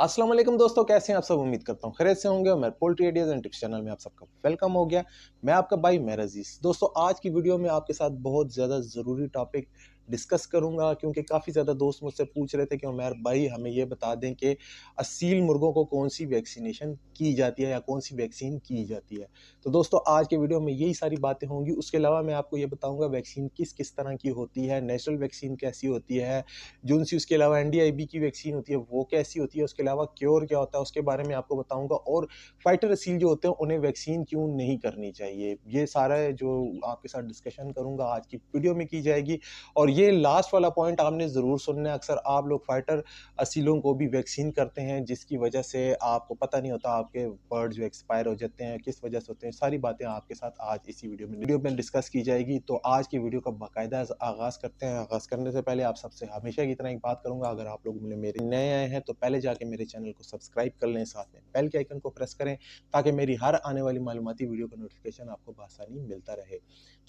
अस्सलाम वालेकुम दोस्तों, कैसे हैं आप सब। उम्मीद करता हूँ खैरियत से होंगे और मेरे poultry ideas and tips channel में आप सबका वेलकम हो गया। मैं आपका भाई मेहर अजीज। दोस्तों, आज की वीडियो में आपके साथ बहुत ज़्यादा ज़रूरी टॉपिक डिस्कस करूंगा, क्योंकि काफ़ी ज़्यादा दोस्त मुझसे पूछ रहे थे कि उमर भाई हमें ये बता दें कि असील मुर्गों को कौन सी वैक्सीनेशन की जाती है या कौन सी वैक्सीन की जाती है। तो दोस्तों, आज के वीडियो में यही सारी बातें होंगी। उसके अलावा मैं आपको ये बताऊँगा वैक्सीन किस किस तरह की होती है, नेचुरल वैक्सीन कैसी होती है, जो सी उसके अलावा एनडीआईबी की वैक्सीन होती है वो कैसी होती है, उसके अलावा क्योर क्या होता है उसके बारे में आपको बताऊंगा, और फाइटर असील जो होते हैं उन्हें वैक्सीन क्यों नहीं करनी चाहिए, ये सारा जो आपके साथ डिस्कशन करूंगा आज की वीडियो में की जाएगी। और ये लास्ट वाला पॉइंट आपने ज़रूर सुनना है। अक्सर आप लोग फाइटर असीलों को भी वैक्सीन करते हैं, जिसकी वजह से आपको पता नहीं होता आपके बर्ड जो एक्सपायर हो जाते हैं, किस वजह से होते हैं। सारी बातें आपके साथ आज इसी वीडियो में डिस्कस की जाएगी। तो आज की वीडियो का बाकायदा आगाज़ करते हैं। आगाज़ करने से पहले आप सबसे हमेशा की तरह एक बात करूंगा, अगर आप लोग मेरे नए आए हैं तो पहले जाके मेरे चैनल को सब्सक्राइब कर लें, साथ में बेल के आइकन को प्रेस करें ताकि मेरी हर आने वाली मालूमाती वीडियो का नोटिफिकेशन आपको बआसानी मिलता रहे।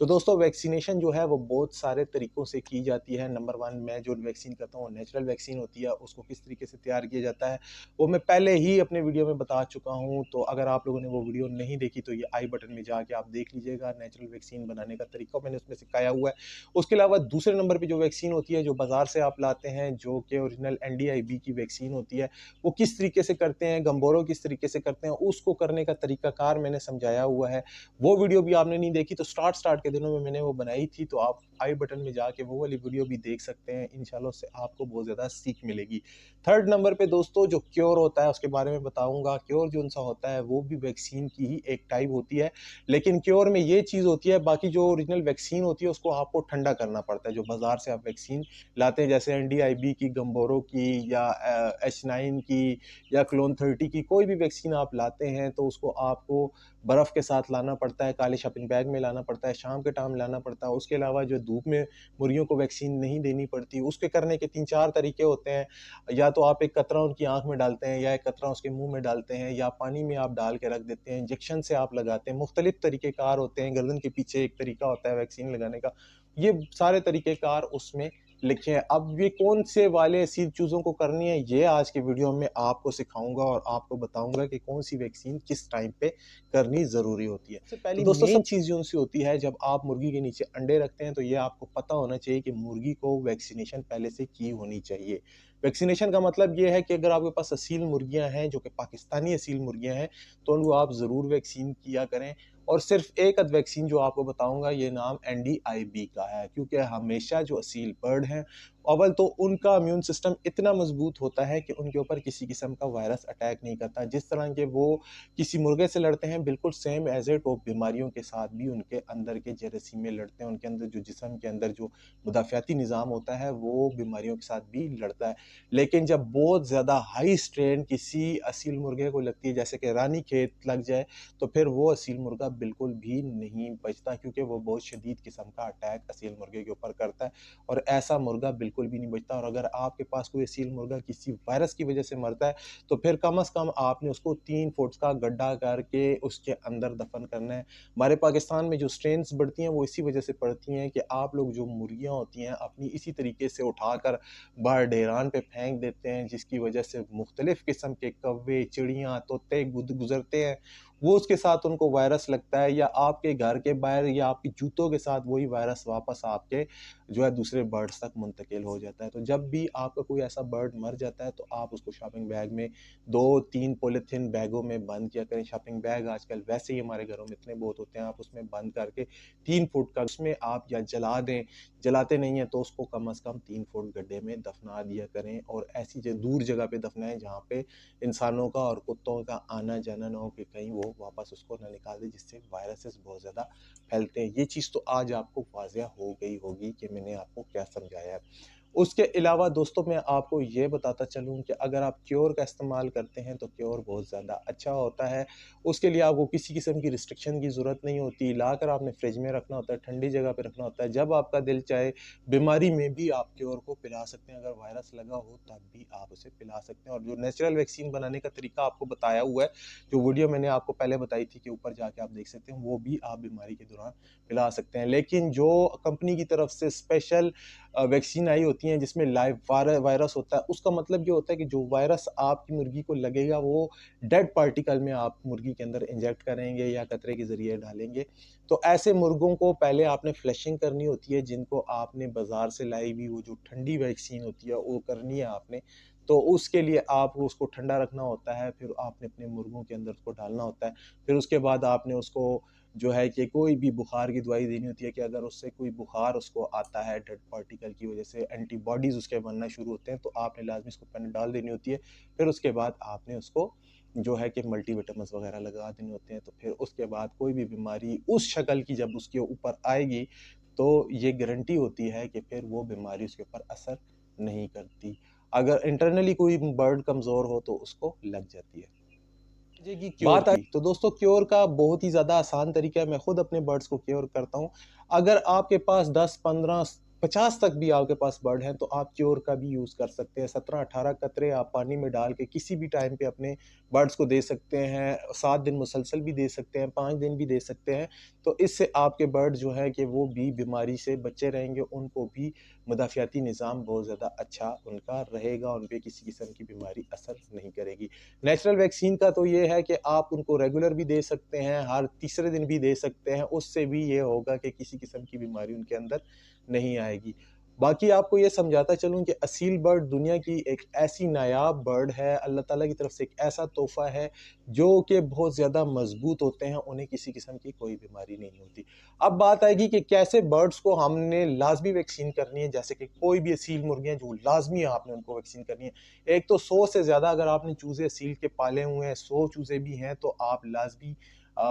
तो दोस्तों, वैक्सीनेशन जो है वो बहुत सारे तरीकों से की जाती है। नंबर वन, मैं जो वैक्सीन करता हूँ नेचुरल वैक्सीन होती है। उसको किस तरीके से तैयार किया जाता है वो मैं पहले ही अपने वीडियो में बता चुका हूँ। तो अगर आप लोगों ने वो वीडियो नहीं देखी तो ये आई बटन में जाके आप देख लीजिएगा। नेचुरल वैक्सीन बनाने का तरीका मैंने उसमें सिखाया हुआ है। उसके अलावा दूसरे नंबर पे जो वैक्सीन होती है जो बाजार से आप लाते हैं, जो कि ओरिजिनल एनडीआईबी की वैक्सीन होती है, वो किस तरीके से करते हैं, गंबोरो किस तरीके से करते हैं, उसको करने का तरीकाकार मैंने समझाया हुआ है। वो वीडियो भी आपने नहीं देखी तो स्टार्ट के दिनों में मैंने वो बनाई थी, तो आप आई बटन में जाके वो वाली वीडियो भी देख सकते हैं। इंशाल्लाह से आपको बहुत ज़्यादा सीख मिलेगी। थर्ड नंबर पे दोस्तों जो क्योर होता है उसके बारे में बताऊंगा। क्योर जो उनसा होता है वो भी वैक्सीन की ही एक टाइप होती है, लेकिन क्योर में ये चीज़ होती है, बाकी जो ओरिजिनल वैक्सीन होती है उसको आपको ठंडा करना पड़ता है। जो बाजार से आप वैक्सीन लाते हैं, जैसे एनडीआईबी की, गंबोरो की, या H9 की, या क्लोन 30 की, कोई भी वैक्सीन आप लाते हैं तो उसको आपको बर्फ़ के साथ लाना पड़ता है, काले शॉपिंग बैग में लाना पड़ता है, शाम के टाइम लाना पड़ता है। उसके अलावा जो धूप में मुर्गियों को वैक्सीन नहीं देनी पड़ती, उसके करने के 3-4 तरीके होते हैं। या तो आप एक कतरा उनकी आँख में डालते हैं, या एक कतरा उसके मुँह में डालते हैं, या पानी में आप डाल के रख देते हैं, इंजेक्शन से आप लगाते हैं। मुख्तलिफ तरीक़ेकार होते हैं। गर्दन के पीछे एक तरीका होता है वैक्सीन लगाने का। ये सारे तरीक़ेकार उसमें लिखे हैं। अब ये कौन से वाले ऐसी चीज़ों को करनी है, ये आज के वीडियो में आपको सिखाऊँगा और आपको बताऊँगा कि कौन सी वैक्सीन किस टाइम पे करनी ज़रूरी होती है। सबसे पहली दोस्तों मेन चीज़ जो उनसे होती है, जब आप मुर्गी के नीचे अंडे रखते हैं तो ये आपको पता होना चाहिए कि मुर्गी को वैक्सीनेशन पहले से की होनी चाहिए। वैक्सीनेशन का मतलब ये है कि अगर आपके पास असील मुर्गियाँ हैं, जो कि पाकिस्तानी असील मुर्गियाँ हैं, तो उनको आप ज़रूर वैक्सीन किया करें। और सिर्फ एक अद वैक्सीन जो आपको बताऊँगा, ये नाम एनडीआईबी का है, क्योंकि हमेशा जो असील बर्ड हैं, अव्वल तो उनका इम्यून सिस्टम इतना मजबूत होता है कि उनके ऊपर किसी किस्म का वायरस अटैक नहीं करता। जिस तरह के वो किसी मुर्गे से लड़ते हैं, बिल्कुल सेम एज इट वो बीमारियों के साथ भी उनके अंदर के जरासीम में लड़ते हैं। उनके अंदर जो जिस्म के अंदर जो मुदाफ़ियाती निज़ाम होता है वो बीमारियों के साथ भी लड़ता है। लेकिन जब बहुत ज़्यादा हाई स्ट्रेन किसी असील मुर्गे को लगती है, जैसे कि रानीखेत लग जाए, तो फिर वो असील मुर्गा बिल्कुल भी नहीं बचता, क्योंकि वो बहुत शदीद किस्म का अटैक असील मुर्गे के ऊपर करता है, और ऐसा मुर्गा बिल्कुल भी नहीं बचता। और अगर आपके पास कोई असील मुर्गा किसी वायरस की वजह से मरता है, तो फिर कम से कम आपने उसको 3 फुट का गड्ढा करके उसके अंदर दफन करना है। हमारे पाकिस्तान में जो स्ट्रेन्स बढ़ती हैं वो इसी वजह से पड़ती हैं कि आप लोग जो मुर्गियाँ होती हैं अपनी इसी तरीके से उठाकर बाहर ढेरान पे फेंक देते हैं, जिसकी वजह से मुख्तलिफ किस्म के कौवे, चिड़ियाँ, तोते गुजरते हैं, वो उसके साथ उनको वायरस लगता है, या आपके घर के बाहर या आपके जूतों के साथ वही वायरस वापस आपके जो है दूसरे बर्ड्स तक मुंतकिल हो जाता है। तो जब भी आपका कोई ऐसा बर्ड मर जाता है तो आप उसको शॉपिंग बैग में 2-3 पॉलीथीन बैगों में बंद किया करें। शॉपिंग बैग आजकल वैसे ही हमारे घरों में इतने बहुत होते हैं, आप उसमें बंद करके 3 फुट का उसमें आप या जला दें, जलाते नहीं हैं तो उसको कम से कम 3 फुट गड्ढे में दफना दिया करें, और ऐसी दूर जगह पे दफनाएं जहाँ पे इंसानों का और कुत्तों का आना जाना ना हो, कि कहीं वो वापस उसको ना निकाल दे, जिससे वायरसेस बहुत ज़्यादा फैलते हैं। ये चीज़ तो आज आपको वाज़ेह हो गई होगी कि मैंने आपको क्या समझाया है। उसके अलावा दोस्तों मैं आपको ये बताता चलूँ कि अगर आप क्योर का इस्तेमाल करते हैं तो क्योर बहुत ज़्यादा अच्छा होता है। उसके लिए आपको किसी किस्म की रिस्ट्रिक्शन की ज़रूरत नहीं होती। लाकर आपने फ्रिज में रखना होता है, ठंडी जगह पे रखना होता है। जब आपका दिल चाहे, बीमारी में भी आप क्योर को पिला सकते हैं। अगर वायरस लगा हो तब भी आप उसे पिला सकते हैं। और जो नेचुरल वैक्सीन बनाने का तरीका आपको बताया हुआ है, जो वीडियो मैंने आपको पहले बताई थी कि ऊपर जाके आप देख सकते हैं, वो भी आप बीमारी के दौरान पिला सकते हैं। लेकिन जो कंपनी की तरफ से स्पेशल वैक्सीन आई होती हैं जिसमें लाइव वायरस होता है, उसका मतलब ये होता है कि जो वायरस आपकी मुर्गी को लगेगा वो डेड पार्टिकल में आप मुर्गी के अंदर इंजेक्ट करेंगे या कतरे के ज़रिए डालेंगे। तो ऐसे मुर्गों को पहले आपने फ्लशिंग करनी होती है, जिनको आपने बाज़ार से लाई हुई वो जो ठंडी वैक्सीन होती है वो करनी है आपने। तो उसके लिए आपको उसको ठंडा रखना होता है, फिर आपने अपने मुर्गों के अंदर उसको डालना होता है। फिर उसके बाद आपने उसको जो है कि कोई भी बुखार की दवाई देनी होती है कि अगर उससे कोई बुखार उसको आता है डेड पार्टिकल की वजह से, एंटीबॉडीज़ उसके बनना शुरू होते हैं, तो आपने लाज़मी उसको पेनाडोल देनी होती है। फिर उसके बाद आपने उसको जो है कि मल्टीविटामिन्स वगैरह लगा देने होते हैं। तो फिर उसके बाद कोई भी बीमारी उस शक्ल की जब उसके ऊपर आएगी, तो ये गारंटी होती है कि फिर वो बीमारी उसके ऊपर असर नहीं करती। अगर इंटरनली कोई बर्ड कमज़ोर हो तो उसको लग जाती है। जी, क्योर बात की तो दोस्तों क्योर का बहुत ही ज़्यादा आसान तरीका है, मैं खुद अपने बर्ड्स को क्योर करता हूँ। अगर आपके पास 10, 15, 50 तक भी आपके पास बर्ड हैं तो आप क्योर का भी यूज़ कर सकते हैं। 17-18 कतरे आप पानी में डाल के किसी भी टाइम पे अपने बर्ड्स को दे सकते हैं। 7 दिन मुसलसल भी दे सकते हैं, 5 दिन भी दे सकते हैं। तो इससे आपके बर्ड जो है कि वो भी बीमारी से बचे रहेंगे, उनको भी मुदाफ़ियाती निज़ाम बहुत ज़्यादा अच्छा उनका रहेगा, उन पे किसी किस्म की बीमारी असर नहीं करेगी। नेचुरल वैक्सीन का तो ये है कि आप उनको रेगुलर भी दे सकते हैं, हर तीसरे दिन भी दे सकते हैं, उससे भी ये होगा कि किसी किस्म की बीमारी उनके अंदर नहीं आएगी। बाकी आपको ये समझाता चलूँ कि असील बर्ड दुनिया की एक ऐसी नायाब बर्ड है, अल्लाह ताला की तरफ से एक ऐसा तोहफ़ा है, जो कि बहुत ज़्यादा मज़बूत होते हैं, उन्हें किसी किस्म की कोई बीमारी नहीं होती। अब बात आएगी कि कैसे बर्ड्स को हमने लाज़मी वैक्सीन करनी है, जैसे कि कोई भी असील मुर्गियाँ जो लाज़मी आपने उनको वैक्सीन करनी है। एक तो 100 से ज़्यादा अगर आपने चूज़े सील के पाले हुए हैं, 100 चूज़े भी हैं, तो आप लाज़मी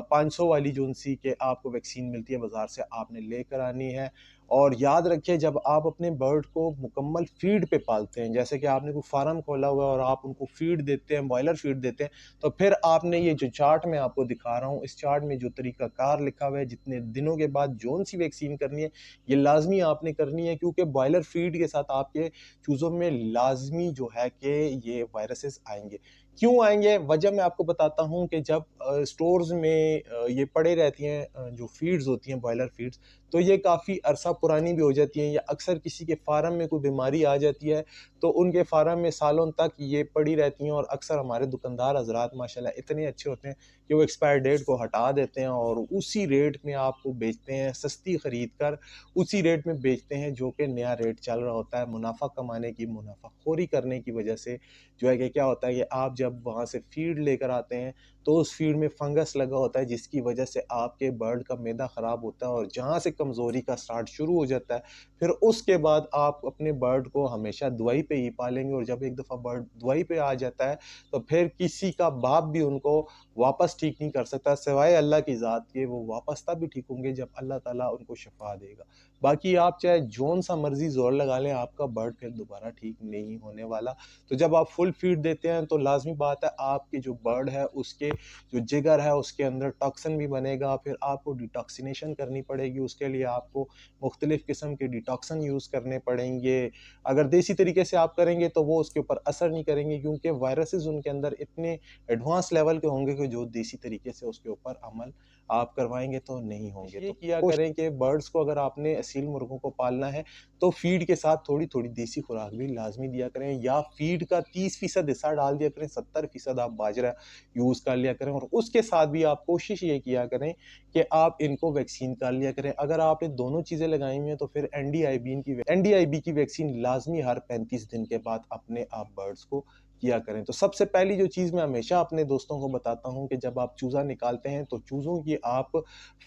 500 वाली जो-सी कि आपको वैक्सीन मिलती है बाज़ार से, आपने लेकर आनी है। और याद रखिए जब आप अपने बर्ड को मुकम्मल फ़ीड पे पालते हैं, जैसे कि आपने कोई फ़ार्म खोला हुआ है और आप उनको फ़ीड देते हैं, बॉयलर फ़ीड देते हैं, तो फिर आपने ये जो चार्ट मैं आपको दिखा रहा हूँ, इस चार्ट में जो तरीक़ाकार लिखा हुआ है, जितने दिनों के बाद जौन-सी वैक्सीन करनी है, ये लाज़मी आपने करनी है क्योंकि बॉयलर फ़ीड के साथ आपके चूज़ों में लाज़मी जो है कि ये वायरसेस आएँगे। क्यों आएँगे? वजह मैं आपको बताता हूँ कि जब स्टोर्स में ये पड़े रहती हैं जो फ़ीड्स होती हैं बॉयलर फ़ीड्स, तो ये काफ़ी अरसा पुरानी भी हो जाती हैं या अक्सर किसी के फ़ार्म में कोई बीमारी आ जाती है, तो उनके फ़ार्म में सालों तक ये पड़ी रहती हैं और अक्सर हमारे दुकानदार हज़रात माशाल्लाह इतने अच्छे होते हैं कि वो एक्सपायर डेट को हटा देते हैं और उसी रेट में आपको बेचते हैं, सस्ती खरीद कर उसी रेट में बेचते हैं जो कि नया रेट चल रहा होता है। मुनाफ़ा कमाने की, मुनाफ़ाखोरी करने की वजह से जो है कि क्या होता है कि आप जब वहाँ से फ़ीड लेकर आते हैं, तो उस फ़ीड में फंगस लगा होता है जिसकी वजह से आपके बर्ड का मैदा ख़राब होता है और जहाँ से कमज़ोरी का स्टार्ट शुरू हो जाता है, फिर उसके बाद आप अपने बर्ड को हमेशा दवाई पे ही पालेंगे और जब एक दफ़ा बर्ड दवाई पे आ जाता है, तो फिर किसी का बाप भी उनको वापस ठीक नहीं कर सकता, सिवाय अल्लाह की ज़ात के। वो वापस तब भी ठीक होंगे जब अल्लाह ताला उनको शिफ़ा देगा। बाकी आप चाहे जौन-सा मर्ज़ी ज़ोर लगा लें, आपका बर्ड फिर दोबारा ठीक नहीं होने वाला। तो जब आप फुल फ़ीड देते हैं, तो लाज़मी बात है आपके जो बर्ड है, उसके जो जिगर है, उसके अंदर टॉक्सिन भी बनेगा, फिर आपको डिटॉक्सिनेशन करनी पड़ेगी, उसके लिए आपको मुख्तलिफ़ किस्म के डिटॉक्सन यूज़ करने पड़ेंगे। अगर देसी तरीके से आप करेंगे, तो वो उसके ऊपर असर नहीं करेंगे क्योंकि वायरसेज़ उनके अंदर इतने एडवांस लेवल के होंगे कि जो देसी तरीके से उसके ऊपर अमल आप करवाएँगे तो नहीं होंगे। ये किया करें कि बर्ड्स को अगर आपने असील मुर्गों को पालना है, तो फ़ीड के साथ थोड़ी-थोड़ी देसी खुराक भी लाज़मी दिया करें या फ़ीड का 30% हिस्सा डाल दिया करें, 70% आप बाजरा यूज़ कर लिया करें और उसके साथ भी आप कोशिश ये किया करें कि आप इनको वैक्सीन कर लिया करें। अगर आपने दोनों चीज़ें लगाई हुई हैं, तो फिर एनडीआईबी की वैक्सीन लाज़मी हर 35 दिन के बाद अपने आप बर्ड्स को किया करें। तो सबसे पहली जो चीज़ मैं हमेशा अपने दोस्तों को बताता हूँ कि जब आप चूज़ा निकालते हैं, तो चूज़ों की आप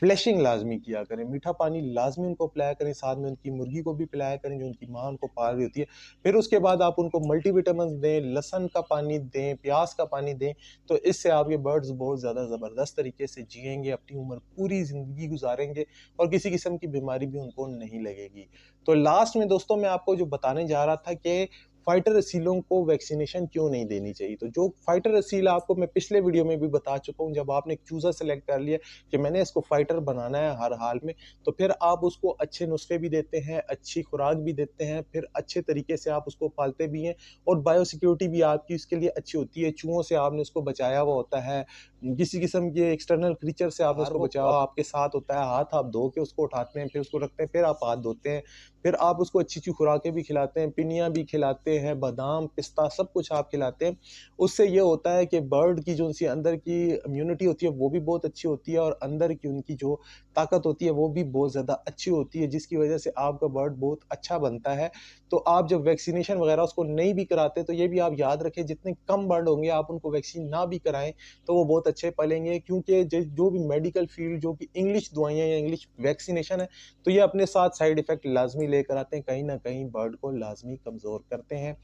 फ्लशिंग लाज़मी किया करें। मीठा पानी लाज़मी उनको पिलाया करें, साथ में उनकी मुर्गी को भी पिलाया करें, जो उनकी माँ उनको पाल रही होती है। फिर उसके बाद आप उनको मल्टीविटामिन्स दें, लहसुन का पानी दें, प्याज़ का पानी दें, तो इससे आपके बर्ड्स बहुत ज़्यादा ज़बरदस्त तरीके से जिएँगे, अपनी उम्र पूरी ज़िंदगी गुज़ारेंगे और किसी किस्म की बीमारी भी उनको नहीं लगेगी। तो लास्ट में दोस्तों मैं आपको जो बताने जा रहा था कि फाइटर असीलों को वैक्सीनेशन क्यों नहीं देनी चाहिए। तो जो फाइटर असील आपको मैं पिछले वीडियो में भी बता चुका हूँ, जब आपने एक चूज़ा सेलेक्ट कर लिया कि मैंने इसको फाइटर बनाना है हर हाल में, तो फिर आप उसको अच्छे नुस्खे भी देते हैं, अच्छी खुराक भी देते हैं, फिर अच्छे तरीके से आप उसको पालते भी हैं और बायोसिक्योरिटी भी आपकी उसके लिए अच्छी होती है। चूहों से आपने उसको बचाया हुआ होता है, किसी किस्म के एक्सटर्नल क्रीचर से आपने उसको बचाया आपके साथ होता है। हाथ आप धो के उसको उठाते हैं, फिर उसको रखते हैं, फिर आप हाथ धोते हैं, फिर आप उसको अच्छी-अच्छी खुराकें भी खिलाते हैं, पिनिया भी खिलाते हैं, बादाम, पिस्ता सब कुछ आप खिलाते हैं। उससे ये होता है कि बर्ड की जो उनकी अंदर की इम्यूनिटी होती है वो भी बहुत अच्छी होती है और अंदर की उनकी जो ताकत होती है वो भी बहुत ज़्यादा अच्छी होती है, जिसकी वजह से आपका बर्ड बहुत अच्छा बनता है। तो आप जब वैक्सीनेशन वगैरह उसको नहीं भी कराते, तो ये भी आप याद रखें, जितने कम बर्ड होंगे आप उनको वैक्सीन ना भी कराएँ तो वो बहुत अच्छे पलेंगे, क्योंकि जो भी मेडिकल फील्ड जो कि इंग्लिश दवाइयाँ या इंग्लिश वैक्सीनेशन है, तो ये अपने साथ साइड इफ़ेक्ट लाज़मी लेकर आते हैं, कहीं न कहीं बर्ड को लाज़मी कमज़ोर करते हैं।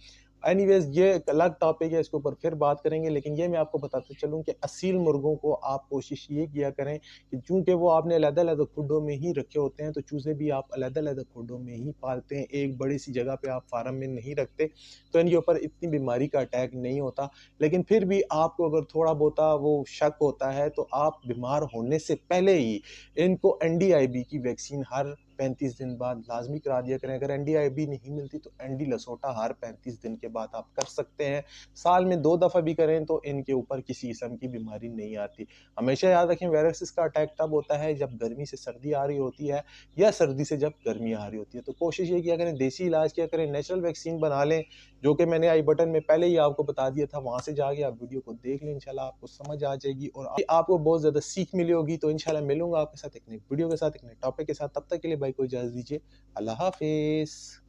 एनीवेज़ ये एक अलग टॉपिक है, इसके ऊपर फिर बात करेंगे, लेकिन ये मैं आपको बताता चलूँ कि असील मुर्गों को आप कोशिश ये किया करें कि चूँकि वो आपने अलग-अलग खुडों में ही रखे होते हैं, तो चूज़े भी आप अलग-अलग खुडों में ही पालते हैं, एक बड़ी-सी जगह पे आप फार्म में नहीं रखते, तो इनके ऊपर इतनी बीमारी का अटैक नहीं होता। लेकिन फिर भी आपको अगर थोड़ा-बहुता वो शक होता है, तो आप बीमार होने से पहले ही इनको एनडीआईबी की वैक्सीन हर 35 दिन बाद लाज़मी करा दिया करें। अगर एनडीआईबी नहीं मिलती तो एनडी लसोटा हर 35 दिन के बाद आप कर सकते हैं। साल में 2 दफ़ा भी करें तो इनके ऊपर किसी किस्म की बीमारी नहीं आती। हमेशा याद रखें, वायरसेस का अटैक तब होता है जब गर्मी से सर्दी आ रही होती है या सर्दी से जब गर्मी आ रही होती है। तो कोशिश ये किया करें, देसी इलाज किया करें, नेचुरल वैक्सीन बना लें, जो कि मैंने आई बटन में पहले ही आपको बता दिया था, वहाँ से जाके आप वीडियो को देख लें, इंशाल्लाह आपको समझ आ जाएगी और आपको बहुत ज़्यादा सीख मिली होगी। तो इंशाल्लाह मिलूँगा आपके साथ एक नई वीडियो के साथ, एक नए टॉपिक के साथ। तब तक के लिए भाई को इजाज़त दीजिए। अल्लाह हाफ़िज़।